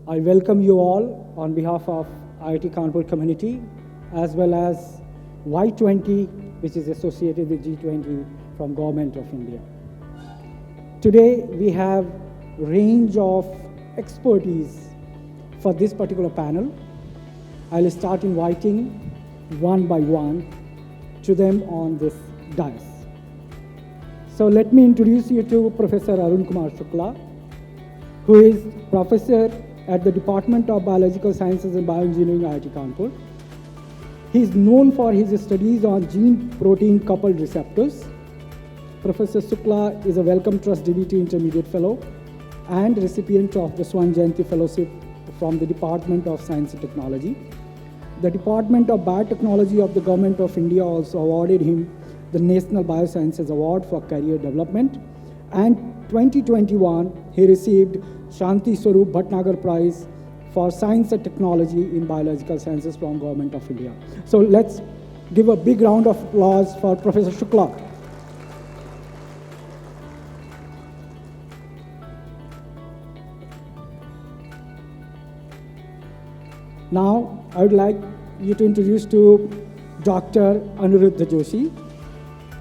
I welcome you all on behalf of IIT Kanpur community, as well as Y20, which is associated with G20 from Government of India. Today, we have range of expertise for this particular panel. I'll start inviting one by one to them on this dais. So let me introduce you to Professor Arun Kumar Shukla, who is professor at the Department of Biological Sciences and Bioengineering, IIT Kanpur. He is known for his studies on gene-protein coupled receptors. Professor Shukla is a Wellcome Trust DBT Intermediate Fellow and recipient of the Swan Jayanti Fellowship from the Department of Science and Technology. The Department of Biotechnology of the Government of India also awarded him the National Biosciences Award for Career Development. And 2021, he received Shanti Swarup Bhatnagar Prize for Science and Technology in Biological Sciences from Government of India. So let's give a big round of applause for Professor Shukla. Now, I would like you to introduce to Dr. Aniruddha Joshi.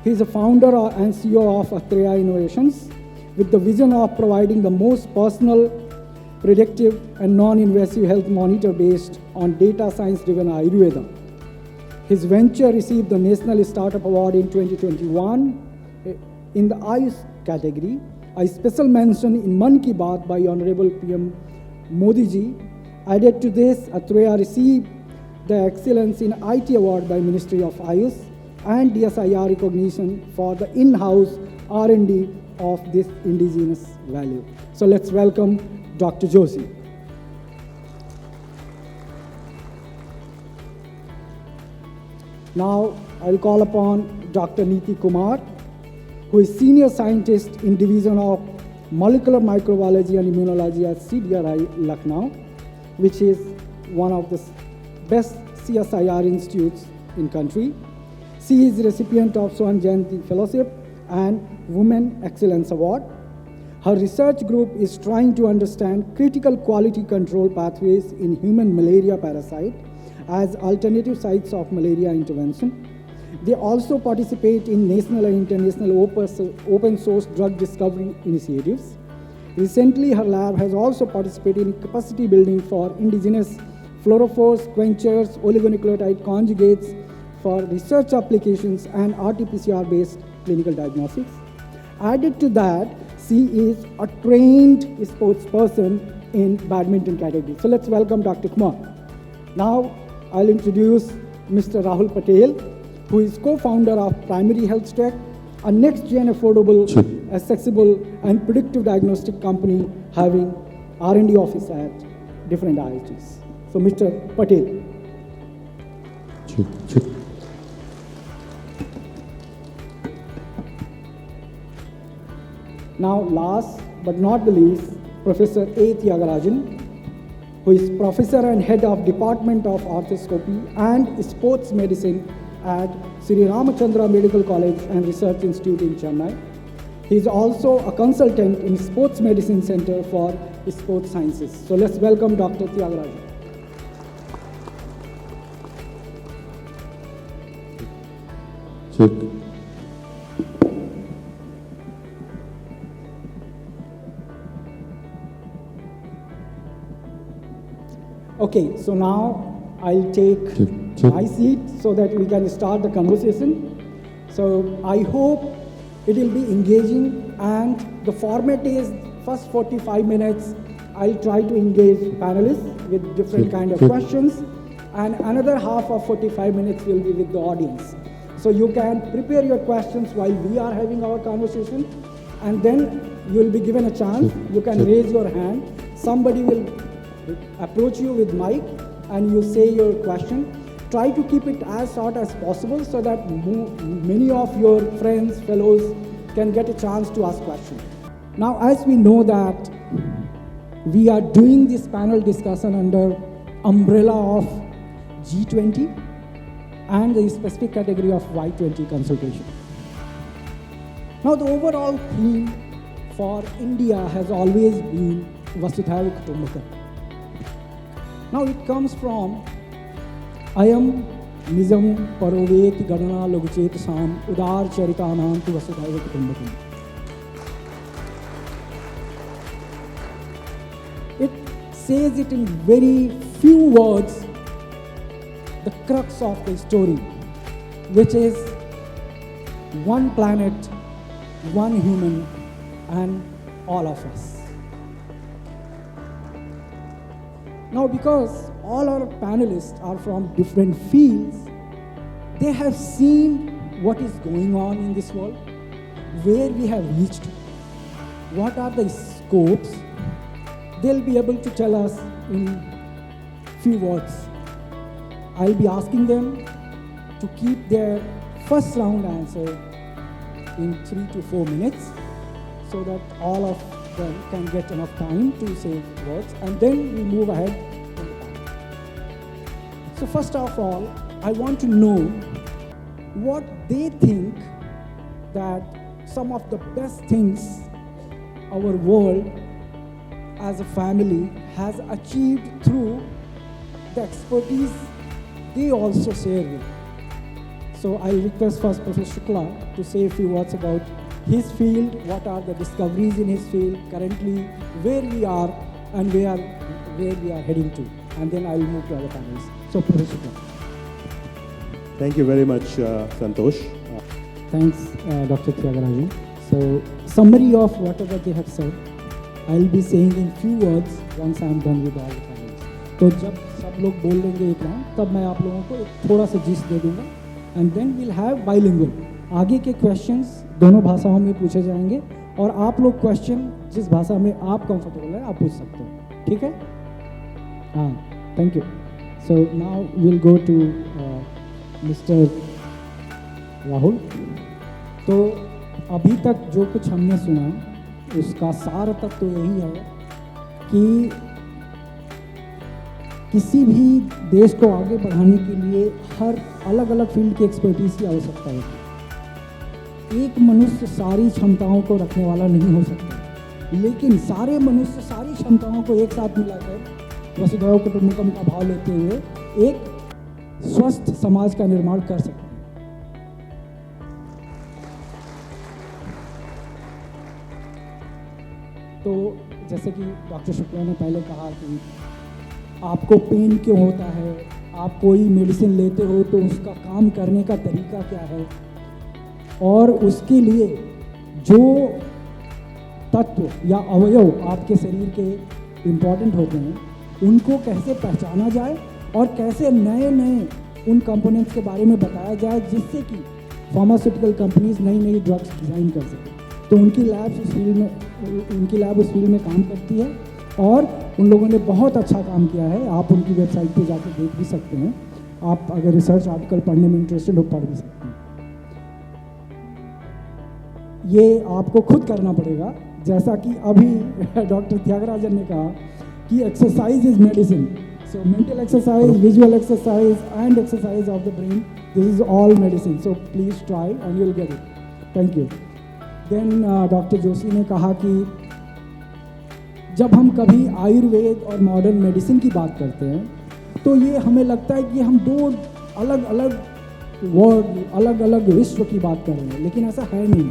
He is the founder and CEO of Atreya Innovations, with the vision of providing the most personal, predictive, and non-invasive health monitor based on data science-driven Ayurveda. His venture received the National Startup Award in 2021 in the Ayush category. A special mention in Mann Ki Baat by Honorable PM Modi ji. Added to this, Atreya received the Excellence in IT Award by Ministry of Ayush and DSIR recognition for the in-house R&D of this indigenous value. So let's welcome Dr. Joshi. Now I'll call upon Dr. Neeti Kumar, who is Senior Scientist in Division of Molecular Microbiology and Immunology at CDRI, Lucknow, which is one of the best CSIR institutes in country. She is recipient of Swan Jayanti Fellowship and Women Excellence Award. Her research group is trying to understand critical quality control pathways in human malaria parasite as alternative sites of malaria intervention. They also participate in national and international open source drug discovery initiatives. Recently, her lab has also participated in capacity building for indigenous fluorophores, quenchers, oligonucleotide conjugates for research applications and RT-PCR-based clinical diagnostics. Added to that, she is a trained sports person in badminton category. So let's welcome Dr. Kumar. Now, I'll introduce Mr. Rahul Patel, who is co-founder of Primary Health Tech, a next-gen affordable, accessible, and predictive diagnostic company having R&D office at different IITs. So, Mr. Patel. Now, last but not the least, Professor A. Tyagarajan, who is Professor and Head of Department of Arthroscopy and Sports Medicine at Sri Ramachandra Medical College and Research Institute in Chennai. He is also a consultant in Sports Medicine Center for Sports Sciences. So let's welcome Dr. Tyagarajan. Check. Okay, so now I'll take my seat so that we can start the conversation. So I hope it will be engaging, and the format is first 45 minutes. I'll try to engage panelists with different kind of questions, and another half of 45 minutes will be with the audience. So you can prepare your questions while we are having our conversation, and then you will be given a chance. You can raise your hand. Somebody will approach you with mic and you say your question. Try to keep it as short as possible so that many of your friends, fellows can get a chance to ask questions. Now, as we know that we are doing this panel discussion under umbrella of G20 and the specific category of Y20 consultation. Now, the overall theme for India has always been Vasudhaiva Kutumbakam. Now it comes from Ayam Nizam Parovet Gadana Logchet Sam Udar Charitanam tu Vasudhaiva Kutumbakam. It says it in very few words, the crux of the story, which is one planet, one human, and all of us. Now, because all our panelists are from different fields, they have seen what is going on in this world, where we have reached, what are the scopes. They'll be able to tell us in few words. I'll be asking them to keep their first round answer in 3 to 4 minutes so that all of them can get enough time to say words, and then we move ahead in the panel. So first of all, I want to know what they think that some of the best things our world as a family has achieved through the expertise they also share with. So I request first Professor Shukla to say a few words about his field, what are the discoveries in his field, currently where we are and where we are heading to. And then I will move to other panelists. So Professor Shukla. Thank you very much, Santosh. Thanks, Dr. Tyagarajan. So summary of whatever they have said, I will be saying in few words once I am done with all the panelists. तो जब सब लोग बोल लेंगे एक round, तब मैं आप लोगों को एक थोड़ा सा जिस्ट दे दूंगा, and then will have bilingual. आगे के क्वेश्चंस दोनों भाषाओं में पूछे जाएंगे और आप लोग क्वेश्चन जिस भाषा में आप कंफर्टेबल है आप पूछ सकते हो. ठीक है? हाँ, thank you. So now will go to mister Rahul. तो अभी तक जो कुछ हमने सुना उसका सार तत्व तो यही है कि किसी भी देश को आगे बढ़ाने के लिए हर अलग अलग फील्ड की एक्सपर्टीज की आवश्यकता होती है. एक मनुष्य सारी क्षमताओं को रखने वाला नहीं हो सकता, लेकिन सारे मनुष्य सारी क्षमताओं को एक साथ मिलाकर वसुधैव कुटुंबकम का भाव लेते हुए एक स्वस्थ समाज का निर्माण कर सकते हैं. तो जैसे कि डॉक्टर शुक्ला ने पहले कहा कि आपको पेन क्यों होता है, आप कोई मेडिसिन लेते हो तो उसका काम करने का तरीका क्या है, और उसके लिए जो तत्व या अवयव आपके शरीर के इम्पॉर्टेंट होते हैं उनको कैसे पहचाना जाए और कैसे नए नए उन कंपोनेंट्स के बारे में बताया जाए जिससे कि फार्मास्यूटिकल कंपनीज नई नई ड्रग्स डिज़ाइन कर सकें. तो उनकी लैब उस फील्ड में काम करती है और उन लोगों ने बहुत अच्छा काम किया है. आप उनकी वेबसाइट पे जाकर देख भी सकते हैं. आप अगर रिसर्च आर्टिकल पढ़ने में इंटरेस्टेड हो पढ़ भी सकते हैं. ये आपको खुद करना पड़ेगा, जैसा कि अभी डॉक्टर त्यागराजन ने कहा कि exercise is medicine. So mental exercise, visual exercise and exercise of the brain, this is all medicine. So please try and you will get it. Thank you. Then doctor Joshi ने कहा कि जब हम कभी आयुर्वेद और मॉडर्न मेडिसिन की बात करते हैं तो ये हमें लगता है कि हम दो अलग अलग वर्ड, अलग अलग विश्व की बात कर रहे हैं, लेकिन ऐसा है नहीं.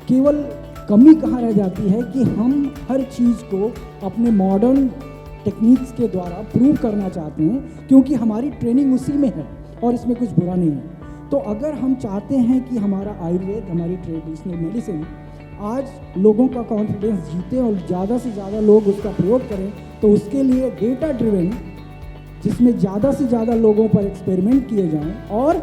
केवल कमी कहाँ रह जाती है कि हम हर चीज़ को अपने मॉडर्न टेक्निक्स के द्वारा प्रूव करना चाहते हैं, क्योंकि हमारी ट्रेनिंग उसी में है और इसमें कुछ बुरा नहीं है. तो अगर हम चाहते हैं कि हमारा आयुर्वेद, हमारी ट्रेडिशनल मेडिसिन आज लोगों का कॉन्फिडेंस जीते और ज़्यादा से ज़्यादा लोग उसका प्रयोग करें, तो उसके लिए डेटा ड्रिवन, जिसमें ज़्यादा से ज़्यादा लोगों पर एक्सपेरिमेंट किए जाएं और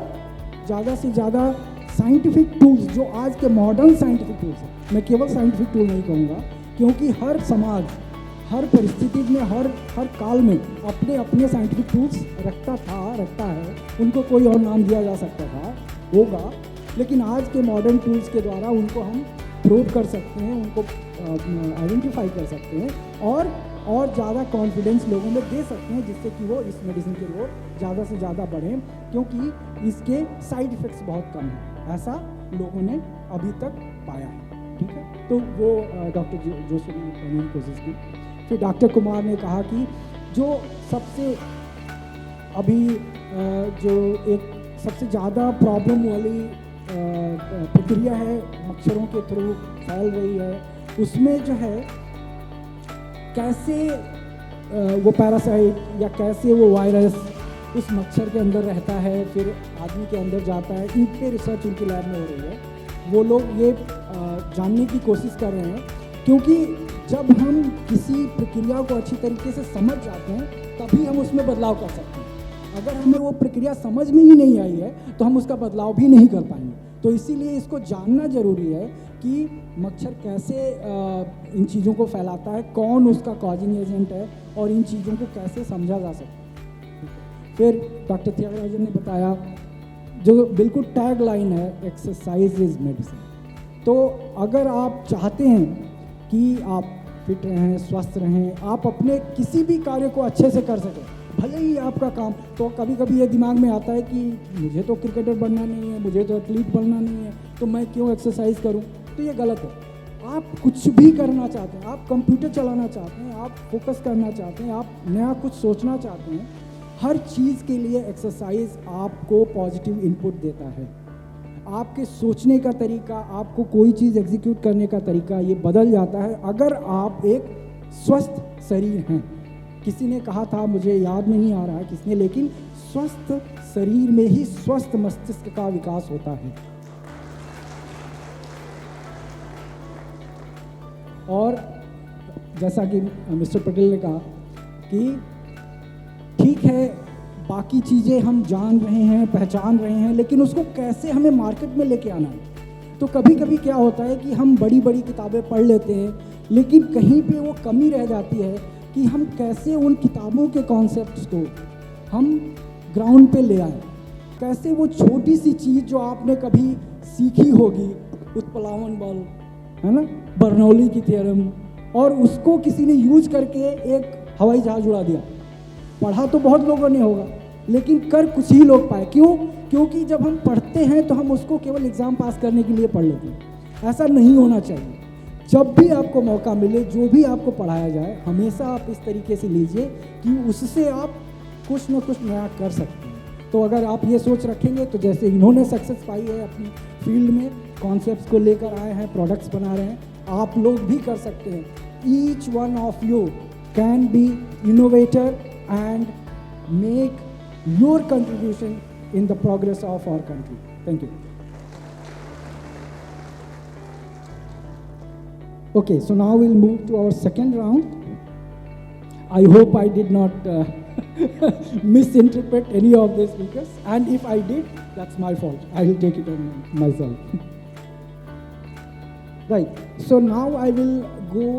ज़्यादा से ज़्यादा साइंटिफिक टूल्स, जो आज के मॉडर्न साइंटिफिक टूल्स हैं, मैं केवल साइंटिफिक टूल नहीं कहूँगा, क्योंकि हर समाज हर परिस्थिति में हर काल में अपने अपने साइंटिफिक टूल्स रखता है. उनको कोई और नाम दिया जा सकता था, होगा, लेकिन आज के मॉडर्न टूल्स के द्वारा उनको हम प्रूव कर सकते हैं, उनको आइडेंटिफाई कर सकते हैं और ज़्यादा कॉन्फिडेंस लोगों में दे सकते हैं, जिससे कि वो इस मेडिसिन की ओर ज़्यादा से ज़्यादा बढ़ें, क्योंकि इसके साइड इफ़ेक्ट्स बहुत कम हैं, ऐसा लोगों ने अभी तक पाया है. ठीक है, तो वो डॉक्टर जोशी ने कहने की कोशिश की. फिर डॉक्टर कुमार ने कहा कि जो सबसे अभी जो एक सबसे ज़्यादा प्रॉब्लम वाली प्रक्रिया है मच्छरों के थ्रू फैल रही है, उसमें जो है कैसे वो पैरासाइट या कैसे वो वायरस उस मच्छर के अंदर रहता है, फिर आदमी के अंदर जाता है, इन पे रिसर्च उनकी लैब में हो रही है। वो लोग ये जानने की कोशिश कर रहे हैं, क्योंकि जब हम किसी प्रक्रिया को अच्छी तरीके से समझ जाते हैं तभी हम उसमें बदलाव कर सकते हैं। अगर हमें वो प्रक्रिया समझ में ही नहीं आई है तो हम उसका बदलाव भी नहीं कर पाएंगे। तो इसीलिए इसको जानना ज़रूरी है कि मच्छर कैसे इन चीज़ों को फैलाता है, कौन उसका कॉजिंग एजेंट है, और इन चीज़ों को कैसे समझा जा सकता है। फिर डॉक्टर त्यागराजन ने बताया जो बिल्कुल टैग लाइन है, एक्सरसाइज इज मेडिसिन। तो अगर आप चाहते हैं कि आप फिट रहें, स्वस्थ रहें, आप अपने किसी भी कार्य को अच्छे से कर सकें, भले ही आपका काम, तो कभी कभी ये दिमाग में आता है कि मुझे तो क्रिकेटर बनना नहीं है, मुझे तो एथलीट बनना नहीं है, तो मैं क्यों एक्सरसाइज करूं। तो ये गलत है। आप कुछ भी करना चाहते हैं, आप कंप्यूटर चलाना चाहते हैं, आप फोकस करना चाहते हैं, आप नया कुछ सोचना चाहते हैं, हर चीज़ के लिए एक्सरसाइज आपको पॉजिटिव इनपुट देता है। आपके सोचने का तरीका, आपको कोई चीज़ एग्जीक्यूट करने का तरीका, ये बदल जाता है अगर आप एक स्वस्थ शरीर हैं। किसी ने कहा था, मुझे याद नहीं आ रहा है किसने, लेकिन स्वस्थ शरीर में ही स्वस्थ मस्तिष्क का विकास होता है। और जैसा कि मिस्टर पटेल ने कहा कि ठीक है, बाकी चीज़ें हम जान रहे हैं, पहचान रहे हैं, लेकिन उसको कैसे हमें मार्केट में लेके आना है। तो कभी कभी क्या होता है कि हम बड़ी बड़ी किताबें पढ़ लेते हैं, लेकिन कहीं पे वो कमी रह जाती है कि हम कैसे उन किताबों के कॉन्सेप्ट्स को हम ग्राउंड पे ले आए। कैसे वो छोटी सी चीज़ जो आपने कभी सीखी होगी, उत्प्लावन बल, है ना, बर्नौली की थ्योरम, और उसको किसी ने यूज करके एक हवाई जहाज उड़ा दिया। पढ़ा तो बहुत लोगों ने होगा, लेकिन कर कुछ ही लोग पाए। क्यों? क्योंकि जब हम पढ़ते हैं तो हम उसको केवल एग्ज़ाम पास करने के लिए पढ़ लेते हैं। ऐसा नहीं होना चाहिए। जब भी आपको मौका मिले, जो भी आपको पढ़ाया जाए, हमेशा आप इस तरीके से लीजिए कि उससे आप कुछ ना कुछ नया कर सकते हैं। तो अगर आप ये सोच रखेंगे, तो जैसे इन्होंने सक्सेस पाई है अपनी फील्ड में, कॉन्सेप्ट्स को लेकर आए हैं, प्रोडक्ट्स बना रहे हैं, आप लोग भी कर सकते हैं। Each one of you can be innovator and make your contribution in the progress of our country. Thank you. Okay, so now we'll move to our second round. I hope I did not misinterpret any of the speakers, and if I did, that's my fault. I will take it on myself. Right, so now I will go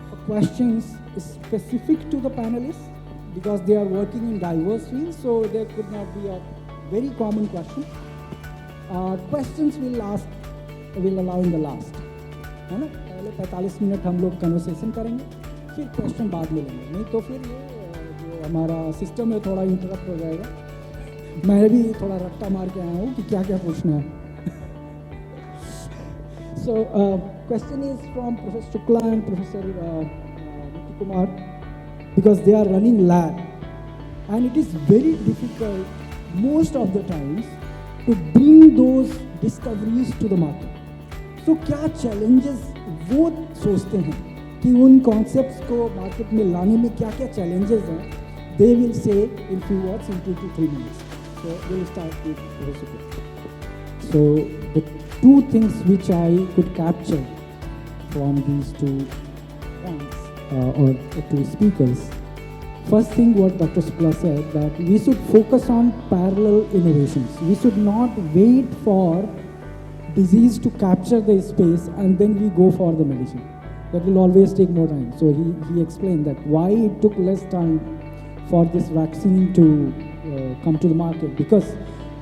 for questions specific to the panelists, because they are working in diverse fields, so there could not be a very common question. Questions will allow in the last, है ना। पहले 45 minute हम लोग conversation करेंगे, फिर question बाद में लेंगे, नहीं तो फिर ये जो हमारा सिस्टम है थोड़ा इंटरप्ट हो जाएगा। मैं भी थोड़ा रट्टा मार के आया हूँ कि क्या क्या पूछना है। So question is from Professor Shukla and Professor Niti Kumar, because they are running lab, and it is very difficult most of the times to bring those discoveries to the market. So क्या challenges वो सोचते हैं कि उन concepts को market में लाने में क्या क्या challenges हैं, they will say in few words in 2 to 3 minutes. So we'll start with Professor Shukla. So the two things which I could capture from these two points, or two speakers. First thing, what Dr. Shukla said, that we should focus on parallel innovations. We should not wait for disease to capture the space and then we go for the medicine. That will always take more time. So he explained that why it took less time for this vaccine to come to the market, because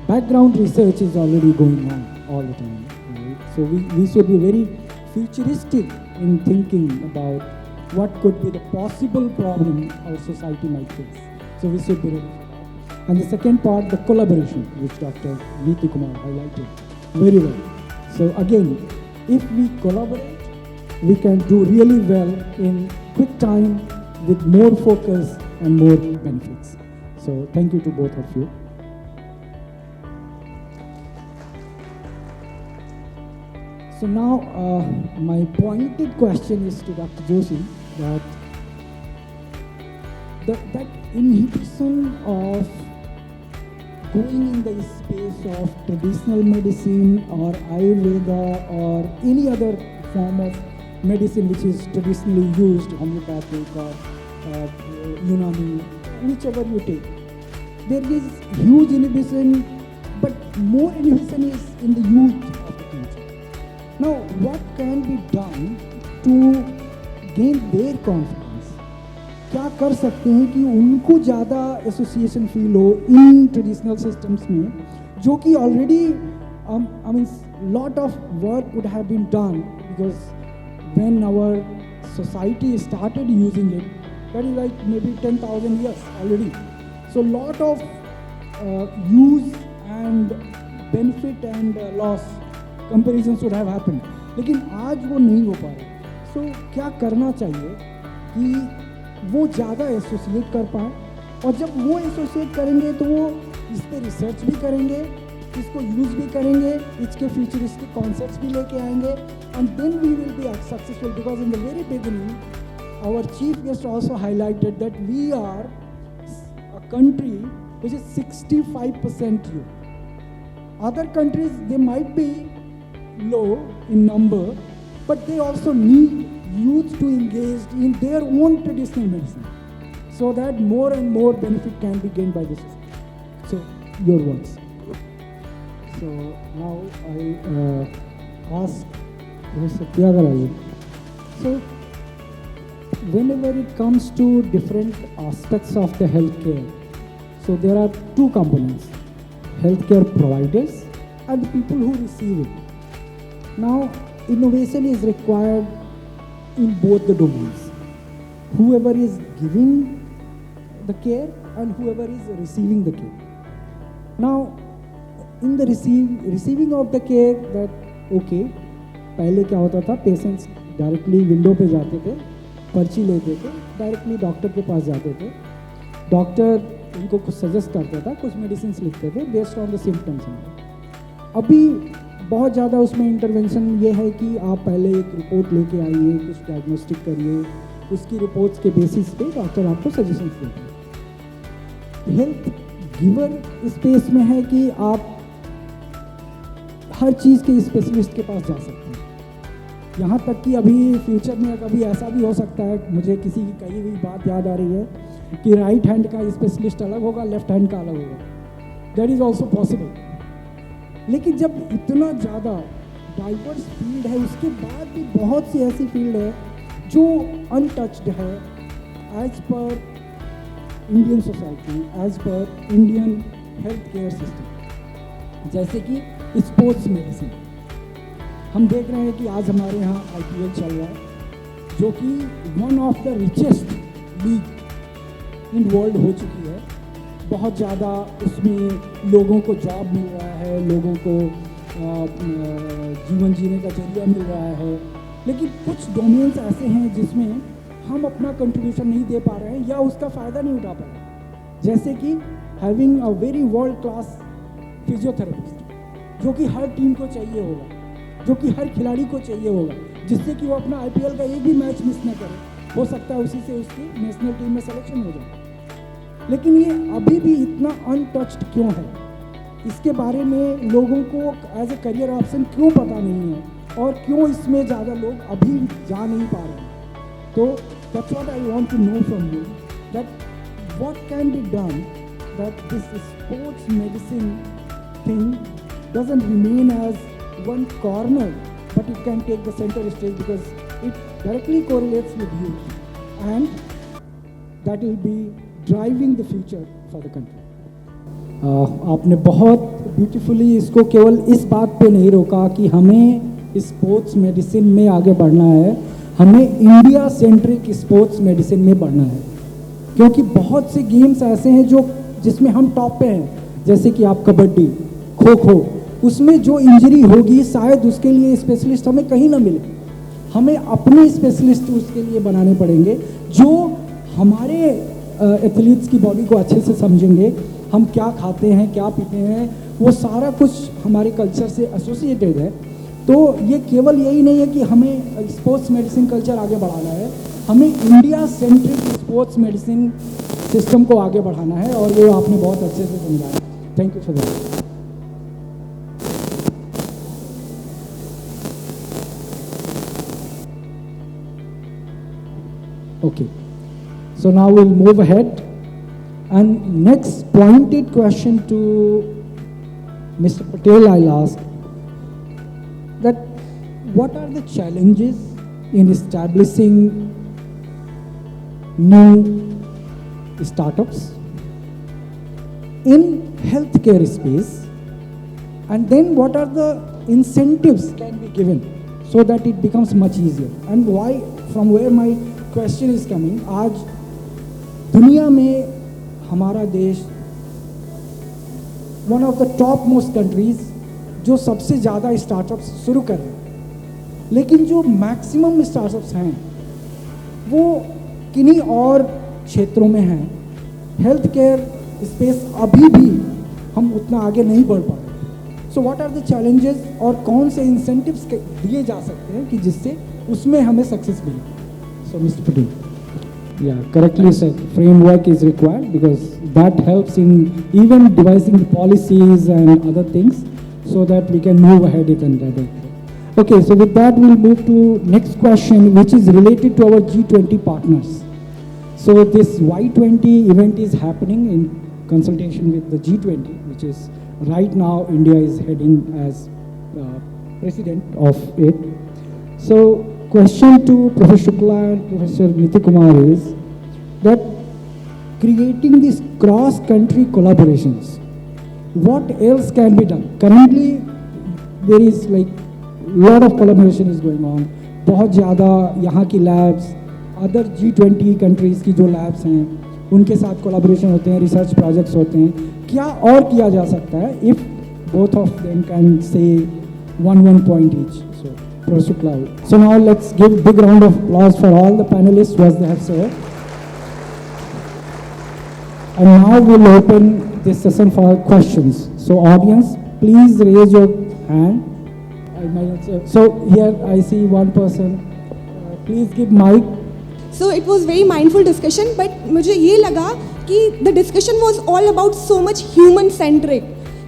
background research is already going on all the time. Right? So we should be very futuristic in thinking about what could be the possible problem our society might face. So we should be ready for that. And the second part, the collaboration, which Dr. Niti Kumar highlighted very well. So again, if we collaborate, we can do really well in quick time with more focus and more benefits. So thank you to both of you. So now my pointed question is to Dr. Joshi, that inhibition of going in the space of traditional medicine or Ayurveda or any other form of medicine which is traditionally used, homeopathic or Unani, whichever you take. There is huge inhibition, but more inhibition is in the youth of the country. Now, what can be done to gain their confidence? क्या कर सकते हैं कि उनको ज़्यादा association feel हो in traditional systems में, जो कि already I mean lot of work would have been done, because when our society started using it, that is like maybe 10,000 years already. So lot of use and benefit and loss comparisons should have happened, लेकिन आज वो नहीं हो पा रहा. So क्या करना चाहिए कि वो ज़्यादा एसोसिएट कर पाए, और जब वो एसोसिएट करेंगे तो वो इस पर रिसर्च भी करेंगे, इसको यूज़ भी करेंगे, इसके फ्यूचरिस्टिक कॉन्सेप्ट्स भी लेके आएंगे, and then we will be successful. Because in the very beginning our chief guest also highlighted that we are a country which is 65% youth. Other countries, they might be low in number, but they also need youth to engage in their own traditional medicine, so that more and more benefit can be gained by the system. So, your words. So, now I ask Professor Tyagarajan. So, whenever it comes to different aspects of the healthcare, so there are two components: healthcare providers and the people who receive it. Now, innovation is required in both the domains. Whoever is giving the care and whoever is receiving the care. Now, in the receiving of the care, that okay, पहले क्या होता था, patients directly window पे जाते थे, पर्ची लेते थे, डायरेक्टली डॉक्टर के पास जाते थे, डॉक्टर उनको कुछ सजेस्ट करता था, कुछ मेडिसिन लिखते थे बेस्ड ऑन द सिम्टम्स. अभी बहुत ज़्यादा उसमें इंटरवेंशन ये है कि आप पहले एक रिपोर्ट लेके आइए, कुछ डायग्नोस्टिक करिए, उसकी रिपोर्ट्स के बेसिस पे डॉक्टर आपको सजेशंस देते हैं. हेल्थ गिवर स्पेस में है कि आप हर चीज़ के स्पेशलिस्ट के पास जा सकते हैं. यहाँ तक कि अभी फ्यूचर में कभी ऐसा भी हो सकता है, मुझे किसी की कही हुई बात याद आ रही है कि राइट हैंड का स्पेशलिस्ट अलग होगा, लेफ्ट हैंड का अलग होगा. That is also possible. लेकिन जब इतना ज़्यादा डाइवर्स फील्ड है, उसके बाद भी बहुत सी ऐसी फील्ड है जो अनटच्ड है as per Indian society, as per Indian health care system. जैसे कि स्पोर्ट्स मेडिसिन, हम देख रहे हैं कि आज हमारे यहाँ IPL चल रहा है, जो कि one of the richest league in world हो चुकी है. बहुत ज़्यादा उसमें लोगों को जॉब मिल रहा है, लोगों को जीवन जीने का जरिया मिल रहा है. लेकिन कुछ डोमेन्स ऐसे हैं जिसमें हम अपना कंट्रीब्यूशन नहीं दे पा रहे हैं या उसका फ़ायदा नहीं उठा पा रहे. जैसे कि having a very world class physiotherapist, जो कि हर टीम को चाहिए होगा, जो कि हर खिलाड़ी को चाहिए होगा, जिससे कि वो अपना IPL का एक भी मैच मिस न करे. हो सकता है उसी से उसकी नेशनल टीम में सिलेक्शन हो जाए. लेकिन ये अभी भी इतना अनटच्ड क्यों है? इसके बारे में लोगों को एज ए करियर ऑप्शन क्यों पता नहीं है, और क्यों इसमें ज़्यादा लोग अभी जा नहीं पा रहे हैं? तो that's what I want to know from you, that what can be done that this sports medicine thing doesn't remain as one corner, but it can take the center stage because it directly correlates with youth, and that will be driving the future for the country. आपने बहुत beautifully इसको केवल इस बात पे नहीं रोका कि हमें स्पोर्ट्स मेडिसिन में आगे बढ़ना है, हमें इंडिया सेंट्रिक स्पोर्ट्स मेडिसिन में बढ़ना है. क्योंकि बहुत से गेम्स ऐसे हैं जो जिसमें हम टॉप पे हैं, जैसे कि आप कबड्डी, खो खो, उसमें जो इंजरी होगी शायद उसके लिए स्पेशलिस्ट हमें कहीं ना मिले. हमें अपने स्पेशलिस्ट उसके लिए बनाने पड़ेंगे जो हमारे एथलीट्स की बॉडी को अच्छे से समझेंगे, हम क्या खाते हैं, क्या पीते हैं, वो सारा कुछ हमारे कल्चर से एसोसिएटेड है। तो ये केवल यही नहीं है कि हमें स्पोर्ट्स मेडिसिन कल्चर आगे बढ़ाना है, हमें India centric sports medicine system को आगे बढ़ाना है, और वो आपने बहुत अच्छे से समझाया। Thank you for that. Okay, so now we'll move ahead, and next pointed question to Mr. Patel I'll ask that what are the challenges in establishing new startups in healthcare space, and then what are the incentives can be given so that it becomes much easier, and why, from where my question is coming, आज दुनिया में हमारा देश one of the top most countries जो सबसे ज़्यादा startups शुरू कर रहे हैं, लेकिन जो मैक्सिमम स्टार्टअप्स हैं वो किन्हीं और क्षेत्रों में हैं। हेल्थ केयर स्पेस अभी भी हम उतना आगे नहीं बढ़ पा रहे। So what are the challenges, और कौन से इंसेंटिव्स दिए जा सकते हैं कि जिससे उसमें हमें सक्सेस मिले। So, Mr. Patel. Yeah, correctly said. Framework is required because that helps in even devising the policies and other things so that we can move ahead it and that. Okay, so with that we'll move to next question, which is related to our G20 partners. So this Y20 event is happening in consultation with the G20, which is right now India is heading as president of it. So question to Professor Shukla and Professor Niti Kumar is that creating these cross-country collaborations, what else can be done? Currently, there is like lot of collaboration is going on. बहुत ज़्यादा यहाँ की labs, other G20 countries की जो labs हैं, उनके साथ collaboration होते हैं, research projects होते हैं। क्या और किया जा सकता है if both of them can say one point each? So, Professor Shukla. So now let's give big round of applause for all the panelists what they have said. And now we'll open this session for questions. So audience, please raise your hand. So here I see one person. Please give mic. So it was very mindful discussion, but मुझे ये लगा कि the discussion was all about so much human centric,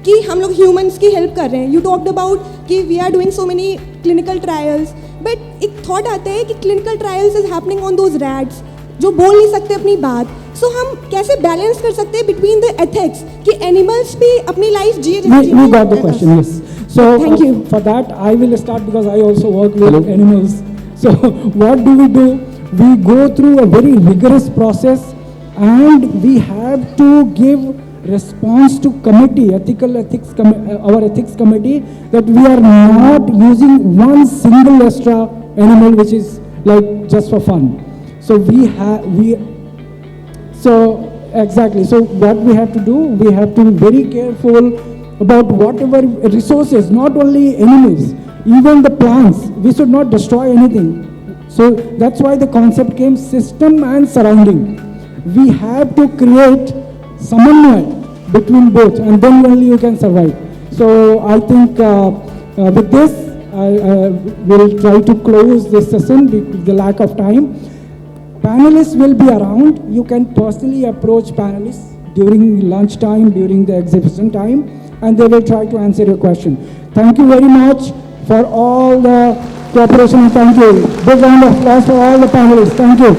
कि हम लोग humans की help कर रहे हैं। यू टॉक्ड अबाउट कि we are doing so many clinical trials, but एक थॉट आता है कि clinical trials is happening on those rats जो बोल नहीं सकते अपनी बात। सो हम कैसे बैलेंस कर सकते हैं बिटवीन द एथिक्स कि एनिमल्स भी अपनी लाइफ जिए। We got the question, yes. So thank you for that. I will start because I also work with animals. So what do? We go through a very rigorous process, and we have to give response to committee, our ethics committee, that we are not using one single extra animal which is like just for fun. So exactly. So what we have to do, we have to be very careful about whatever resources, not only animals, even the plants. We should not destroy anything. So that's why the concept came system and surrounding. We have to create samanvay between both, and then only you can survive. So I think with this, I will try to close this session with the lack of time. Panelists will be around. You can personally approach panelists during lunch time, during the exhibition time, and they will try to answer your question. Thank you very much for all the cooperation. Thank you. Big round of applause for all the panelists. Thank you.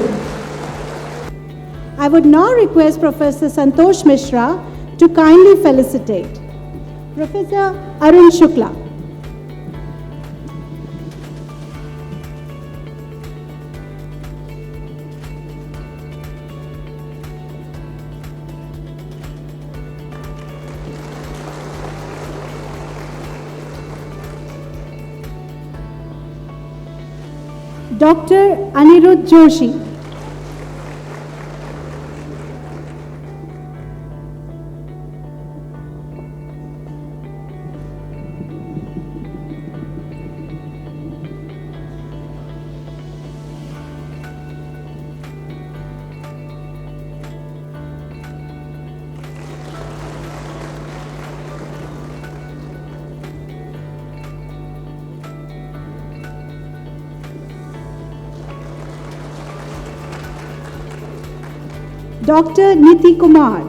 I would now request Professor Santosh Mishra to kindly felicitate Professor Arun Shukla. Dr. Anirudh Joshi. Dr. Niti Kumar.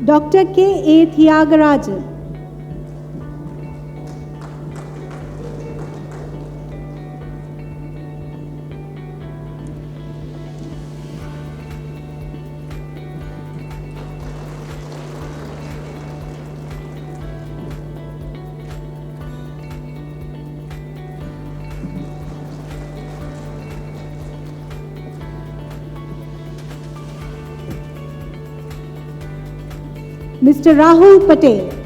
Dr. K. A. Thiagarajan. Mr. Rahul Patel.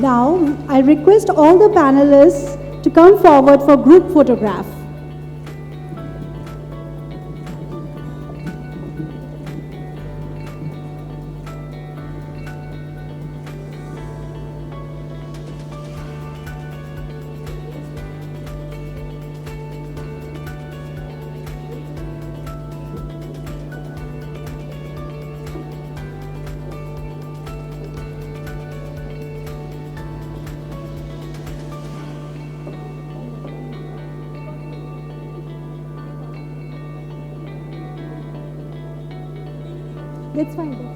Now, I request all the panelists to come forward for group photograph. That's fine.